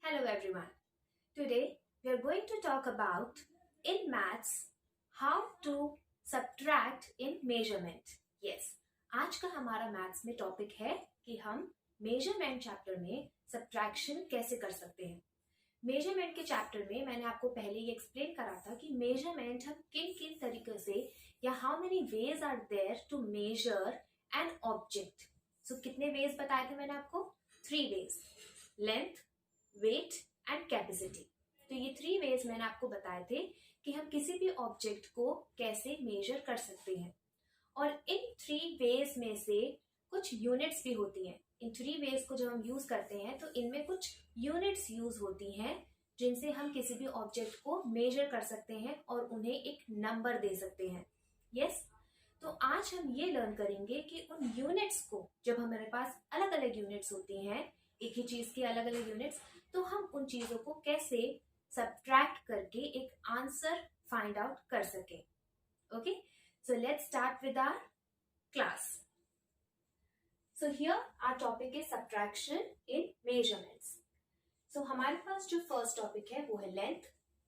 Hello everyone. Today we are going to talk about in maths how to subtract in measurement. Yes, आज का हमारा maths में topic है कि हम मेजरमेंट चैप्टर में सब्ट्रैक्शन कैसे कर सकते हैं. मेजरमेंट के चैप्टर में मैंने आपको पहले ही एक्सप्लेन करा था कि मेजरमेंट हम किन किन तरीके से या how many ways are there to measure an object. So कितने वेज बताए थे मैंने आपको? 3 ways: length, weight and capacity. तो ये 3 वेज मैंने आपको बताए थे कि हम किसी भी ऑब्जेक्ट को कैसे मेजर कर सकते हैं. और इन 3 वेज में से कुछ यूनिट्स भी होती हैं. इन 3 वेज को जब हम यूज करते हैं तो इनमें कुछ यूनिट्स यूज होती हैं जिनसे हम किसी भी ऑब्जेक्ट को मेजर कर सकते हैं और उन्हें एक नंबर दे सकते हैं. यस, तो आज हम ये लर्न करेंगे कि उन यूनिट्स को, जब हमारे पास अलग अलग यूनिट्स होती हैं, एक ही चीज की अलग अलग यूनिट्स, तो हम उन चीजों को कैसे सब्ट्रैक्ट करके एक आंसर फाइंड आउट कर सके. Okay, so let's start with our class. So here our topic is subtraction in measurements. So हमारे पास जो फर्स्ट टॉपिक है वो है लेंथ,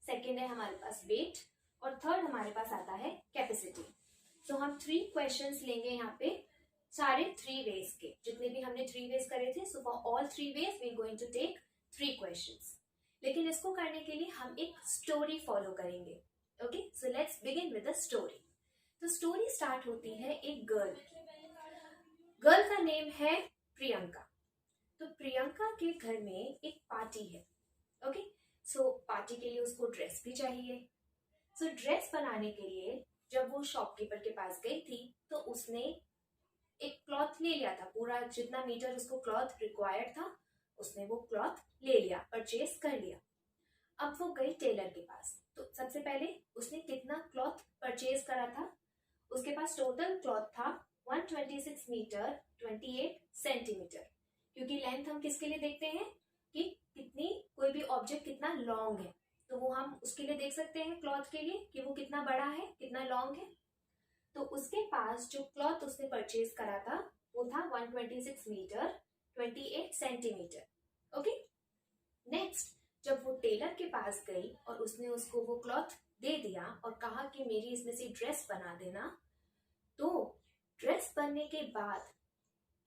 सेकेंड है हमारे पास वेट और थर्ड हमारे पास आता है कैपेसिटी. सो हम 3 क्वेश्चंस लेंगे यहाँ पे, सारे 3 वेज के. जितने भी हमने 3 वेज करे थे, so for all 3 ways we are going to take 3 questions. लेकिन इसको करने के लिए हम एक स्टोरी फॉलो करेंगे. Okay, so let's begin with the story. तो स्टोरी स्टार्ट होती है एक गर्ल का नेम है प्रियंका. तो प्रियंका के घर में एक पार्टी है. ओके, सो पार्टी के लिए उसको ड्रेस भी चाहिए. सो ड्रेस बनाने के लिए जब वो शॉपकीपर के पास गई थी तो उसने एक क्लॉथ ले लिया था. पूरा जितना मीटर उसको क्लॉथ रिक्वायर्ड था उसने वो क्लॉथ ले लिया, परचेज कर लिया. अब वो गई टेलर के पास. तो सबसे पहले उसने कितना क्लॉथ परचेज करा था? उसके पास टोटल क्लॉथ था 126 मीटर 28 सेंटीमीटर. क्योंकि लेंथ हम किसके लिए देखते हैं कि कितनी कोई भी ऑब्जेक्ट कितना लॉन्ग है, तो वो हम उसके लिए देख सकते हैं क्लॉथ के लिए कि वो कितना बड़ा है, कितना लॉन्ग है. तो उसके पास जो क्लॉथ उसने परचेज करा था वो था 126 मीटर 28 सेंटीमीटर. ओके, नेक्स्ट जब वो टेलर के पास गई और उसने उसको वो क्लॉथ दे दिया और कहा कि मेरी इसमें से ड्रेस बना देना, तो ड्रेस बनने के बाद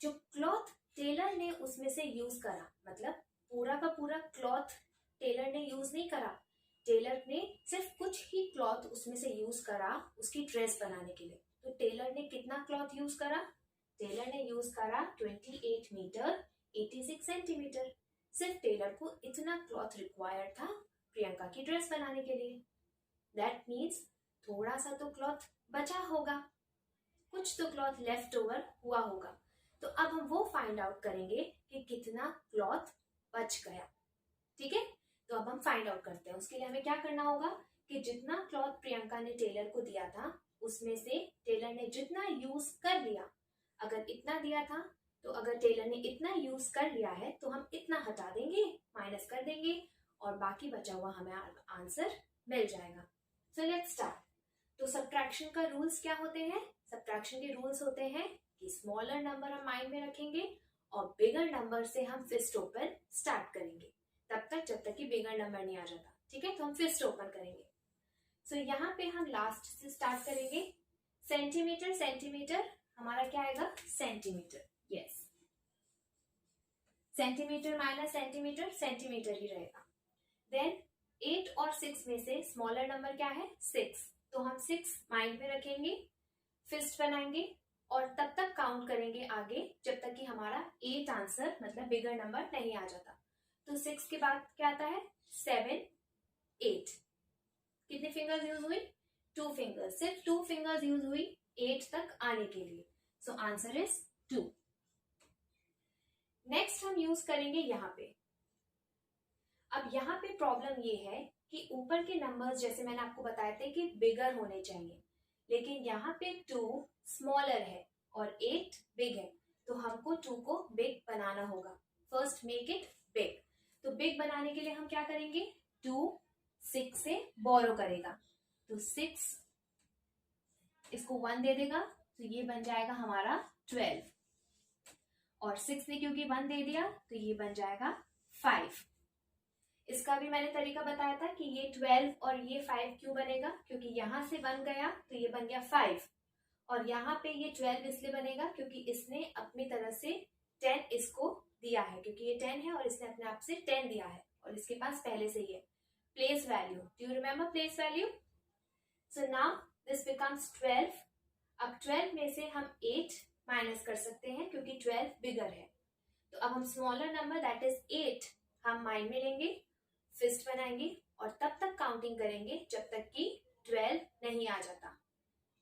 जो क्लॉथ टेलर ने उसमें से यूज करा, मतलब पूरा का पूरा क्लॉथ टेलर ने यूज नहीं करा, टेलर ने सिर्फ कुछ ही क्लॉथ उसमें से यूज करा उसकी ड्रेस बनाने के लिए. तो टेलर ने कितना क्लॉथ यूज करा? टेलर ने यूज करा 28 मीटर 86 सेंटीमीटर. सिर्फ टेलर को इतना क्लॉथ रिक्वायर्ड था प्रियंका की ड्रेस बनाने के लिए. दैट मीन्स थोड़ा सा तो क्लॉथ बचा होगा, कुछ तो क्लॉथ लेफ्ट ओवर हुआ होगा. तो अब हम वो फाइंड आउट करेंगे कि कितना क्लॉथ बच गया. ठीक है, तो अब हम फाइंड आउट करते हैं. उसके लिए हमें क्या करना होगा कि जितना क्लॉथ प्रियंका ने टेलर को दिया था उसमें से टेलर ने जितना यूज कर लिया, अगर इतना दिया था तो अगर टेलर ने इतना यूज कर लिया है तो हम इतना हटा देंगे, माइनस कर देंगे और बाकी बचा हुआ हमें आंसर मिल जाएगा. सो लेट्स स्टार्ट. तो सब्ट्रैक्शन का रूल्स क्या होते हैं? सब्ट्रैक्शन के रूल्स होते हैं कि स्मॉलर नंबर हम माइंड में रखेंगे और बिगर नंबर से हम फिस्ट ओपन स्टार्ट करेंगे तब तक जब तक कि बिगर नंबर नहीं आ जाता. ठीक है, तो हम फिस्ट ओपन करेंगे. सो यहाँ पे हम लास्ट से स्टार्ट करेंगे. सेंटीमीटर, सेंटीमीटर हमारा क्या आएगा? Centimetre. Yes, centimetre minus centimetre, centimetre ही रहेगा. देन 8 और 6 में से स्मॉलर नंबर क्या है? 6. तो हम 6 माइंड में रखेंगे, फिस्ट बनाएंगे और तब तक काउंट करेंगे आगे जब तक कि हमारा 8 आंसर मतलब बिगर नंबर नहीं आ जाता. तो 6 के बाद क्या आता है? 7, 8. कितने फिंगर्स यूज हुई? 2 फिंगर्स. सिर्फ 2 फिंगर्स यूज हुई 8 तक आने के लिए. सो आंसर इज 2. नेक्स्ट हम यूज करेंगे यहाँ पे. अब यहाँ पे प्रॉब्लम ये है कि ऊपर के नंबर्स जैसे मैंने आपको बताए थे कि बिगर होने चाहिए, लेकिन यहाँ पे 2 स्मॉलर है और 8 बिग है. तो हमको 2 को बिग बनाना होगा. First make it big. तो बिग बनाने के लिए हम क्या करेंगे? 2 6 से बोरो करेगा, तो 6 इसको 1 दे देगा, तो ये बन जाएगा हमारा 12. और 6 ने क्योंकि 1 दे दिया तो ये बन जाएगा 5. इसका भी मैंने तरीका बताया था कि ये 12 और ये 5 क्यों बनेगा, क्योंकि यहाँ से 1 गया तो ये बन गया 5, और यहाँ पे ये 12 इसलिए बनेगा क्योंकि इसने अपनी तरह से 10 इसको दिया है, क्योंकि ये 10 है और इसने अपने आप से 10 दिया है और इसके पास पहले से ही है। Place value, do you remember place value? So now this becomes 12। अब 12 में से हम 8 माइनस कर सकते हैं क्योंकि 12 बिगर है। तो अब हम स्मॉलर नंबर दैट इज 8 हम माइंड में लेंगे, फिस्ट बनाएंगे और तब तक काउंटिंग करेंगे जब तक कि 12 नहीं आ जाता।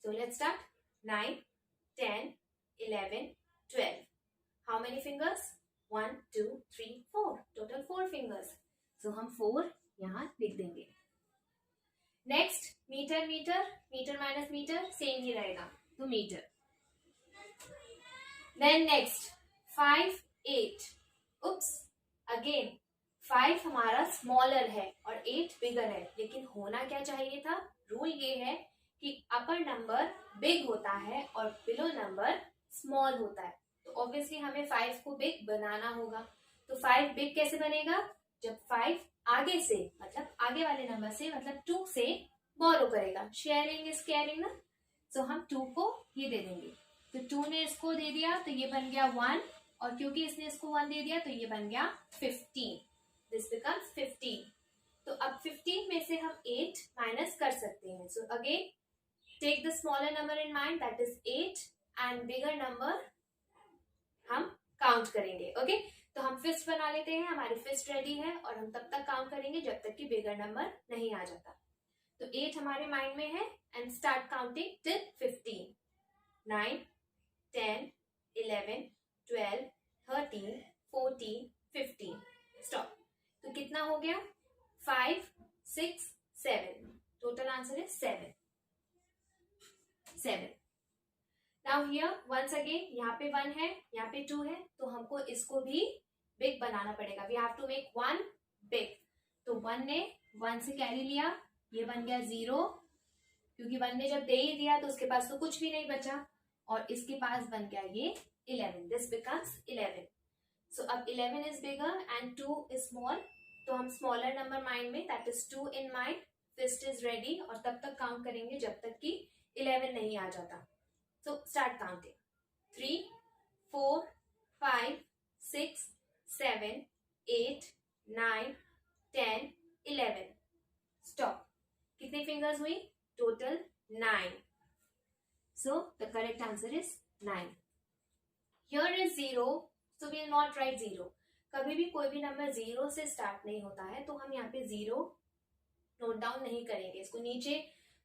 सो let's start. 9, 10, 11, 12. How many fingers? 1, 2, 3, 4. Total 4 fingers. So हम 4 यहाँ लिख देंगे। Next metre, metre, metre minus metre same ही रहेगा, तो metre. Then next 5, 8. Oops, again 5 हमारा स्मॉलर है और 8 बिगर है, लेकिन होना क्या चाहिए था? रूल ये है कि अपर नंबर बिग होता है और बिलो नंबर स्मॉल होता है। तो ऑब्वियसली हमें 5 को बिग बनाना होगा। तो 5 बिग कैसे बनेगा? जब 5 आगे से मतलब आगे वाले नंबर से मतलब 2 से बोरो करेगा। शेयरिंग इज केयरिंग ना। सो हम 2 को ये दे देंगे, तो 2 ने इसको दे दिया तो ये बन गया 1, और क्योंकि इसने इसको 1 दे दिया तो ये बन गया 15। This becomes 15। तो अब 15 में से हम 8 माइनस कर सकते हैं। So again take the smaller number in mind that is 8 and bigger number हम काउंट करेंगे। ओके, तो हम फिस्ट बना लेते हैं, हमारी फिस्ट रेडी है और हम तब तक काउंट करेंगे जब तक कि बिगर नंबर नहीं आ जाता। तो 8 हमारे माइंड में है and start counting till 15। 9, 10, 11, 12, 13, 14, 15। Stop. तो कितना हो गया? 5, 6, 7। टोटल आंसर है 7। नाउ हियर वंस अगेन यहाँ पे 1 है, यहाँ पे 2 है, तो हमको इसको भी बिग बनाना पड़ेगा। We have to make 1 big. तो 1 ने 1 से कैरी लिया, ये बन गया 0, क्योंकि 1 ने जब दे ही दिया तो उसके पास तो कुछ भी नहीं बचा, और इसके पास बन गया ये 11। This becomes 11। सो अब 11 is bigger and 2 is small, तो हम स्मॉलर नंबर माइंड में that is 2 in mind, fist is ready, और तब तक काउंट करेंगे जब तक कि 11 नहीं आ जाता। So start counting. 3, 4, 5, 6, 7, 8, 9, 10, 11. Stop. कितनी fingers हुई? Total 9. So the correct answer is 9. Here is 0. So we will not write 0. कभी भी कोई भी नंबर 0 से स्टार्ट नहीं होता है, तो हम यहाँ पे 0 नोट डाउन नहीं करेंगे, इसको नीचे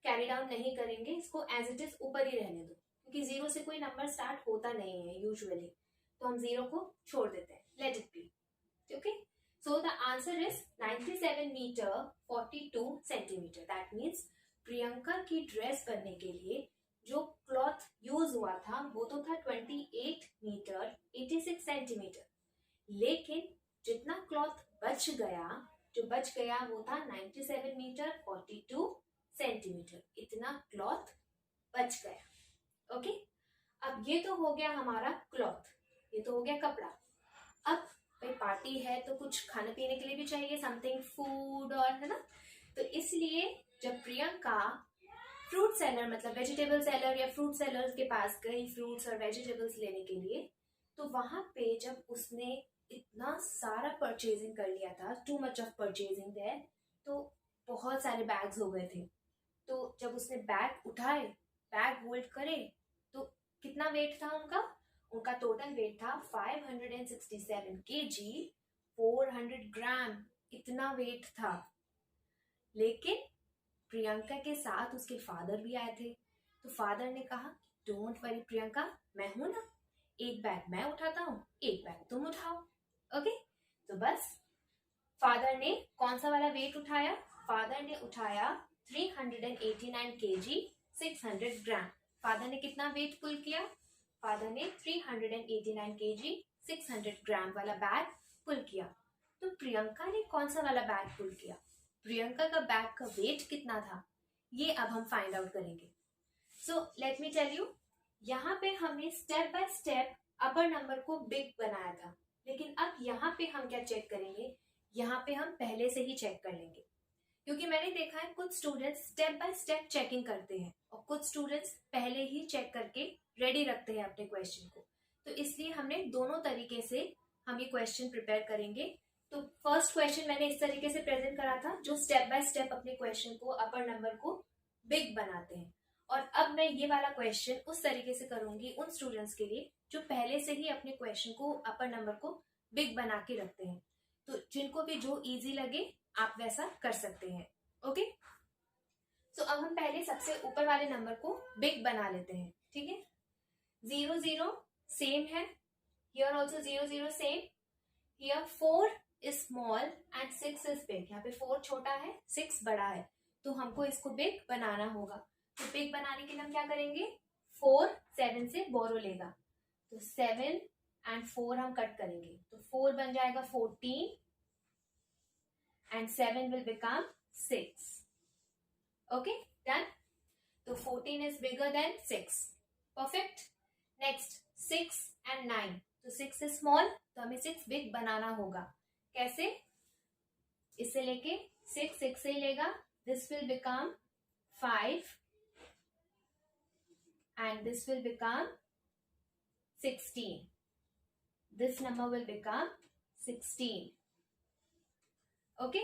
कैरी डाउन नहीं करेंगे, इसको एज इट इज ऊपर ही रहने दो, क्योंकि 0 से कोई नंबर स्टार्ट होता नहीं है यूजुअली, तो हम 0 को छोड़ देते हैं, let it be. Okay, so the answer is 97 metre 42 centimetre. That means Priyanka की ड्रेस बनने के लिए जो क्लॉथ यूज हुआ था वो तो था 28 मीटर 86 सेंटीमीटर, लेकिन जितना क्लॉथ बच गया वो था 97 मीटर 42 सेंटीमीटर। इतना क्लॉथ बच गया। ओके, अब ये तो हो गया हमारा क्लॉथ, ये तो हो गया कपड़ा। अब भाई पार्टी है तो कुछ खाने पीने के लिए भी चाहिए, समथिंग फूड, और है ना, तो इसलिए जब प्रियंका फ्रूट सेलर मतलब वेजिटेबल सेलर या फ्रूट सेलर के पास गई फ्रूट्स और वेजिटेबल्स लेने के लिए, तो वहां पे जब उसने इतना सारा परचेजिंग कर लिया था, too much of purchasing there, तो बहुत सारे बैग्स हो गए थे। तो जब उसने बैग उठाए, बैग होल्ड करे, तो कितना वेट था उनका टोटल वेट था 567 kg 400 ग्राम, इतना वेट था। लेकिन प्रियंका के साथ उसके फादर भी आए थे, तो फादर ने कहा डोंट वरी प्रियंका, मैं हूं ना, एक बैग मैं उठाता हूँ, एक बैग तुम उठाओ। ओके, तो बस फादर ने कौन सा वाला वेट उठाया? फादर ने उठाया 389 kg 600 ग्राम। फादर ने कितना वेट पुल किया? फादर ने 389 kg 600 ग्राम वाला बैग पुल किया। तो प्रियंका ने कौन सा वाला बैग पुल किया? प्रियंका का बैग का वेट कितना था, ये अब हम फाइंड आउट करेंगे। So let me tell you, यहाँ पे हमने step by step upper number को बिग बनाया था, लेकिन अब यहाँ पे हम क्या चेक करेंगे यहाँ पे हम पहले से ही चेक कर लेंगे, क्योंकि मैंने देखा है कुछ students step by step checking करते हैं और कुछ स्टूडेंट्स पहले ही चेक करके रेडी रखते हैं अपने क्वेश्चन को। तो इसलिए हमने दोनों तरीके से हम ये क्वेश्चन प्रिपेयर करेंगे। तो फर्स्ट क्वेश्चन मैंने इस तरीके से प्रेजेंट करा था, जो स्टेप बाय स्टेप अपने क्वेश्चन को, अपर नंबर को बिग बनाते हैं। और अब मैं ये वाला क्वेश्चन उस तरीके से करूंगी उन स्टूडेंट्स के लिए जो पहले से ही अपने क्वेश्चन को, अपर नंबर को बिग बना के रखते हैं। तो जिनको भी जो इजी लगे आप वैसा कर सकते हैं। ओके, तो अब हम पहले सबसे ऊपर वाले नंबर को बिग बना लेते हैं। ठीक है, 0 0 सेम है, here also 0 0 same, here 4 is small and 6 is big. यहाँ पे 4 छोटा है, 6 बड़ा है, तो हमको इसको बिग बनाना होगा। तो बिग बनाने के लिए हम क्या करेंगे, 4 7 से बोरो लेगा, तो 7 एंड 4 हम कट करेंगे, तो 4 बन जाएगा 14 and 7 will become 6. Okay, done. So 14 is bigger than 6. Perfect. Next 6 and 9. तो 6 is small, तो हमें 6 big बनाना होगा। कैसे? इससे लेके 6 से ही लेगा, this will become 5 and this will become 16. This number will become 16. Okay,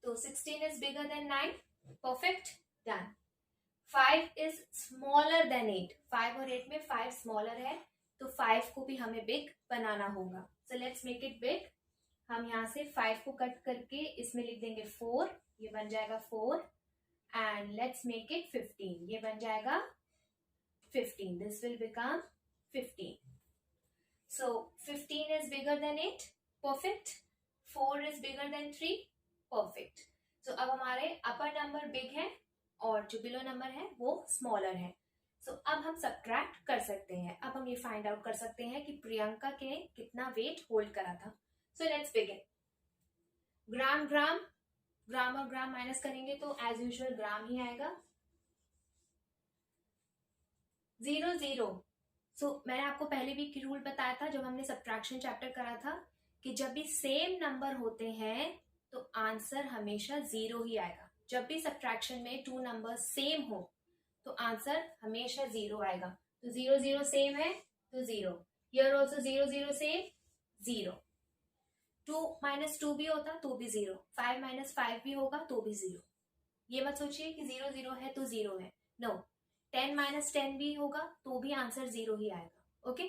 so 16 is bigger than 9. Perfect, done. 5 is smaller than 8. 5 और 8 में 5 smaller है, तो 5 को भी हमें big बनाना होगा। So let's make it big. हम यहाँ से 5 को कट करके इसमें लिख देंगे 4, ये बन जाएगा 4, and let's make it 15. ये बन जाएगा 15. This will become 15. So 15 is bigger than 8. Perfect. 4 is bigger than 3. Perfect. सो अब हमारे अपर नंबर बिग है और जो बिलो नंबर है वो स्मॉलर है। सो अब हम सब्ट्रैक्ट कर सकते हैं। अब हम ये फाइंड आउट कर सकते हैं कि प्रियंका के कितना वेट होल्ड करा था। सो लेट्स बिगिन। ग्राम ग्राम, ग्राम और ग्राम माइनस करेंगे तो एज यूजुअल ग्राम ही आएगा। 0 0। सो मैंने आपको पहले भी एक रूल बताया था जब हमने सब्ट्रैक्शन चैप्टर करा था कि जब भी सेम नंबर होते हैं तो आंसर हमेशा 0 ही आएगा। जब भी सब्ट्रैक्शन में 2 नंबर सेम हो तो आंसर हमेशा 0 आएगा। तो 0 0 सेम है तो 0, हियर ऑल्सो 0 0 सेम, 0। 2 - 2 भी होता तो भी 0, 5 - 5 भी होगा तो भी 0। ये मत सोचिए कि 0 0 है तो 0 है, नो। 10 - 10 भी होगा तो भी आंसर 0 ही आएगा। Okay,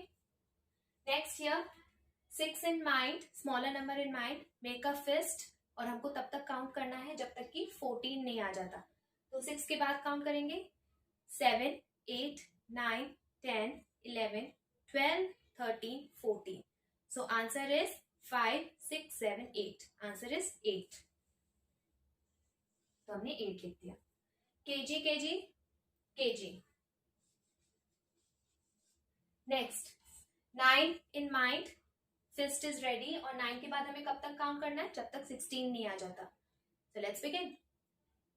next here 6 in mind, smaller number in mind, make a fist. और हमको तब तक काउंट करना है जब तक कि 14 नहीं आ जाता। तो 6 के बाद काउंट करेंगे 7 8 9 10 11 12 13 14। So answer is 5 6 7 8। Answer is 8। तो हमने 8 लिख दिया। KG KG KG. Next 9 in mind, fist is ready. और 9 के बाद हमें कब तक काउंट करना है, जब तक 16 नहीं आ जाता। सो लेट्स बिगिन।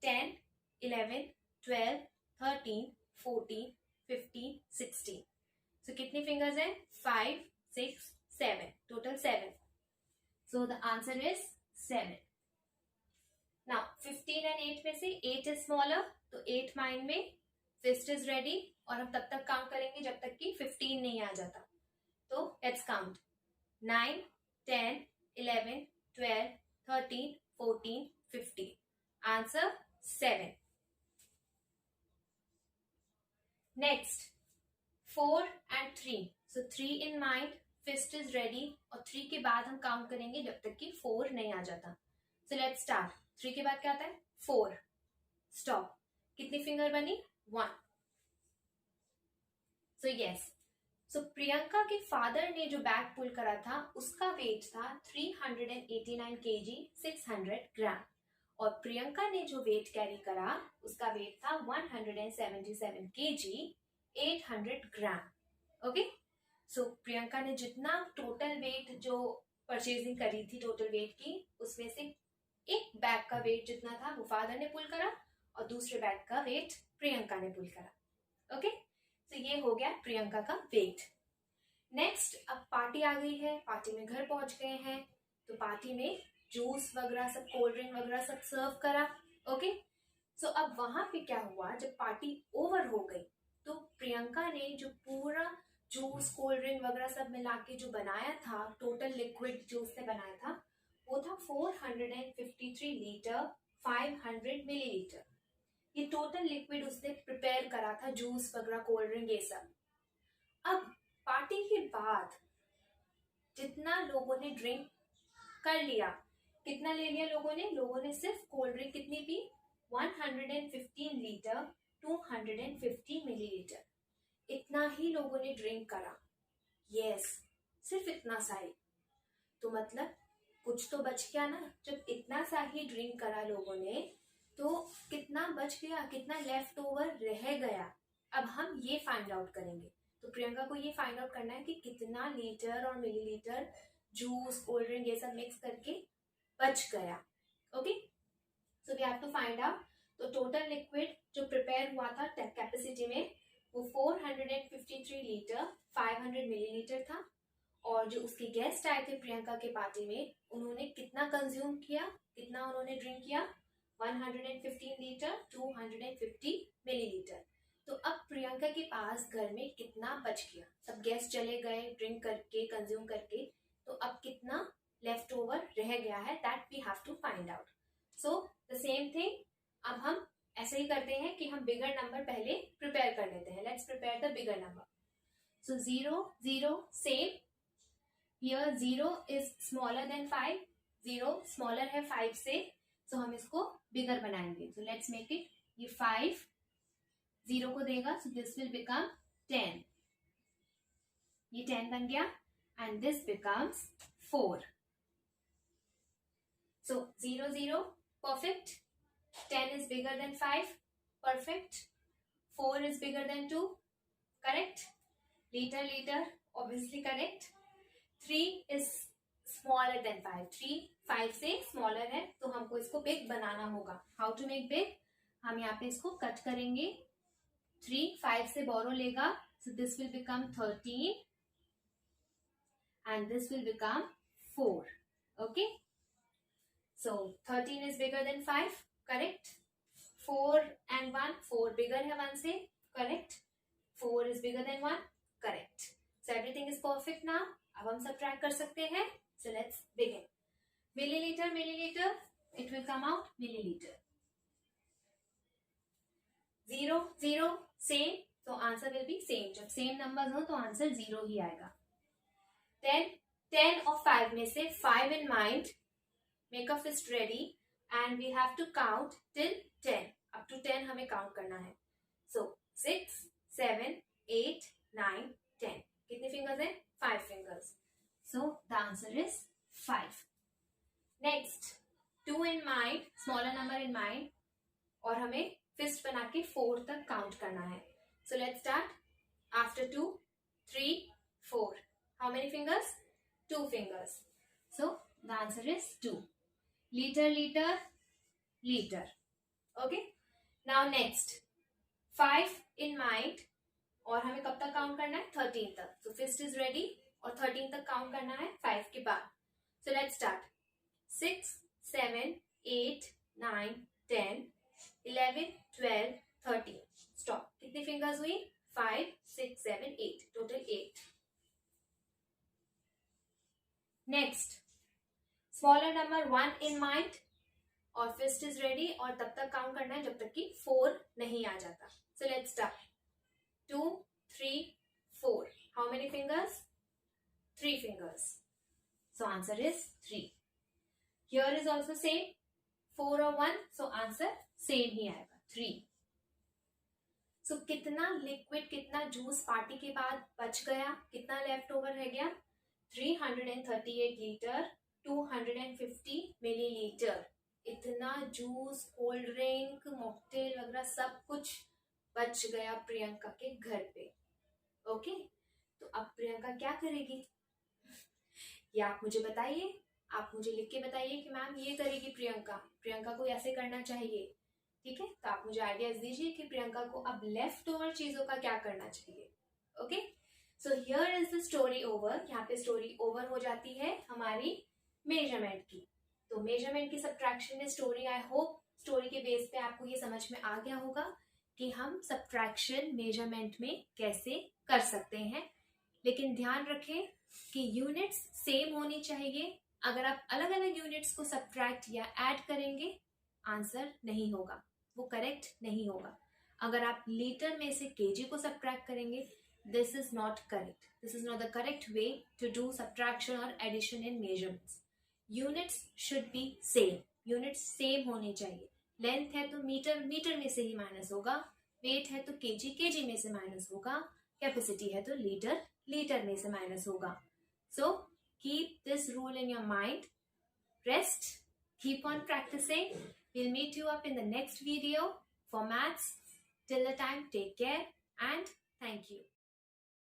10 11 12 13 14 15 16। सो कितनी फिंगर्स हैं, 5 6 7, total 7। So the answer is 7। Now 15 and 8 में से 8 इज स्मॉलर, तो 8 माइंड में फिस्ट इज रेडी और हम तब तक काउंट करेंगे जब तक कि 15 नहीं आ जाता। तो let's count 9 10 11 12 13 14 15। Answer 7। Next 4 and 3। So 3 in mind, fist is ready और 3 के बाद हम काउंट करेंगे जब तक कि 4 नहीं आ जाता। सो लेट्स स्टार्ट। 3 के बाद क्या आता है, 4, स्टॉप। कितनी फिंगर बनी, 1। सो यस, सो प्रियंका के फादर ने जो बैग पुल करा था उसका वेट था 389 kg 600 ग्राम और प्रियंका ने जो वेट कैरी करा उसका वेट था 177 kg 800 ग्राम। ओके, सो प्रियंका ने जितना टोटल वेट जो परचेजिंग करी थी टोटल वेट की, उसमें से एक बैग का वेट जितना था वो फादर ने पुल करा और दूसरे बैग का वेट प्रियंका ने पुल करा। ओके, तो ये हो गया प्रियंका का वेट। नेक्स्ट, अब पार्टी आ गई है, पार्टी में घर पहुंच गए हैं, तो पार्टी में जूस वगैरह सब, कोल्ड ड्रिंक वगैरह सब सर्व करा। ओके, सो अब वहां पे क्या हुआ, जब पार्टी ओवर हो गई तो प्रियंका ने जो पूरा जूस कोल्ड ड्रिंक वगैरह सब मिला के जो बनाया था, टोटल लिक्विड जो उसने बनाया था वो था 453 लीटर 500 मिलीलीटर। ये टोटल लिक्विड उसने प्रिपेयर करा था, जूस वगैरह कोल्ड ड्रिंक ये सब। अब पार्टी के बाद जितना लोगों ने ड्रिंक कर लिया, कितना ले लिया लोगों ने सिर्फ कोल्ड ड्रिंक कितनी पी, 115 लीटर 250 मिलीलीटर, इतना ही लोगों ने ड्रिंक करा। यस, सिर्फ इतना सा ही। तो मतलब कुछ तो बच गया ना, जब इतना सा ही ड्रिंक करा लोगों ने तो कितना बच गया, कितना लेफ्ट ओवर रह गया। अब हम ये फाइंड आउट करेंगे। तो प्रियंका को ये फाइंड आउट करना है कि कितना लीटर और मिलीलीटर जूस कोल्ड ड्रिंक ये सब मिक्स करके बच गया। Okay, so we have to find out. तो टोटल लिक्विड जो प्रिपेयर हुआ था कैपेसिटी में वो 453 लीटर 500 मिलीलीटर था। और जो उसके गेस्ट आए थे प्रियंका के पार्टी में, उन्होंने कितना कंज्यूम किया, कितना उन्होंने ड्रिंक किया, 115 लीटर 250 मिलीलीटर। तो अब प्रियंका के पास घर में कितना बच गया, सब गेस्ट चले गए ड्रिंक करके कंज्यूम करके, तो अब कितना लेफ्ट ओवर रह गया है, that we have to find out. So the same thing, अब हम ऐसे ही करते हैं कि हम बिगर नंबर पहले प्रिपेयर कर लेते हैं। Let's prepare the bigger number. So 0 0 same, here 0 is smaller than 5, 0 smaller है 5 से, सो हम इसको बिगर बनाएंगे। सो लेट्स मेक इट, ये 5 0 को देगा, सो दिस विल बिकम 10, ये 10 बन गया, and this becomes 4। So 0 0 perfect, 10 is bigger than 5, perfect, 4 is bigger than 2, correct, liter liter obviously correct, 3 is smaller than 5, 3 5 से smaller है, तो हमको इसको big बनाना होगा। how to make big, हम यहाँ पे इसको कट करेंगे, 3 5 से borrow लेगा, so this will become 13 and this will become 4, okay, so 13 is bigger than 5, correct, 4 and 1, 4 bigger है 1 से, correct, 4 is bigger than 1, correct, so everything is perfect now। अब हम subtract कर सकते हैं, so let's begin। milliliter milliliter, it will come out milliliter, 0 0 same, so answer will be same। जब same numbers हो तो answer 0 ही आएगा। 10 और 5 में से 5 in mind, make a fist ready and we have to count till 10, up to 10 हमें count करना है। so 6 7 8 9 10, कितने fingers हैं, 5 fingers, so the answer is 5। next 2 in mind, smaller number in mind, और हमें fist बना के 4 तक count करना है। so let's start, after 2 3 4, how many fingers, 2 fingers, so the answer is 2। liter liter liter, okay, now next 5 in mind, और हमें कब तक काउंट करना है, 13 तक, so fist is ready और 13 तक काउंट करना है 5 के बाद। so let's start, 6 7 8 9 10 11 12 13, stop, कितनी फिंगर्स हुई, 5 6 7 8, total 8। next smaller number 1 in mind, और फिस्ट इज रेडी, और तब तक काउंट करना है जब तक कि 4 नहीं आ जाता। सो let's start, 2 3 4, how many fingers, 3 fingers, so answer is 3। here is also same, 4 और 1, so answer same ही आएगा, 3। so कितना लिक्विड, कितना जूस पार्टी के बाद बच गया, कितना लेफ्ट ओवर रह गया, 338 लीटर 250 मिलीलीटर, इतना जूस कोल्ड ड्रिंक मॉकटेल वगैरह सब कुछ बच गया प्रियंका के घर पे। ओके, तो अब प्रियंका क्या करेगी, ये आप मुझे बताइए, आप मुझे लिख के बताइए कि मैम ये करेगी प्रियंका, प्रियंका को ऐसे करना चाहिए। ठीक है, तो आप मुझे आइडियाज दीजिए कि प्रियंका को अब लेफ्ट ओवर चीजों का क्या करना चाहिए। Okay, so here is the story over, यहाँ पे स्टोरी ओवर हो जाती है हमारी मेजरमेंट की। तो मेजरमेंट की सब्ट्रैक्शन में स्टोरी, आई होप स्टोरी के बेस पे आपको ये समझ में आ गया होगा कि हम सब्ट्रैक्शन मेजरमेंट में कैसे कर सकते हैं। लेकिन ध्यान रखें कि यूनिट्स सेम होनी चाहिए। अगर आप अलग अलग यूनिट्स को सब्ट्रैक्ट या ऐड करेंगे, आंसर नहीं होगा, वो करेक्ट नहीं होगा। अगर आप लीटर में से केजी को सब्ट्रैक्ट करेंगे, this is not correct, this is not the correct way to do subtraction और addition in measurements. Units should be same, units same होने चाहिए। लेंथ है तो मीटर, मीटर में से ही माइनस होगा। वेट है तो केजी, केजी में से माइनस होगा। कैपेसिटी है तो लीटर, लीटर में से माइनस होगा। So keep this rule in your mind. Rest, keep on practicing. We'll meet you up in the next video for maths. Till the time, take care and thank you.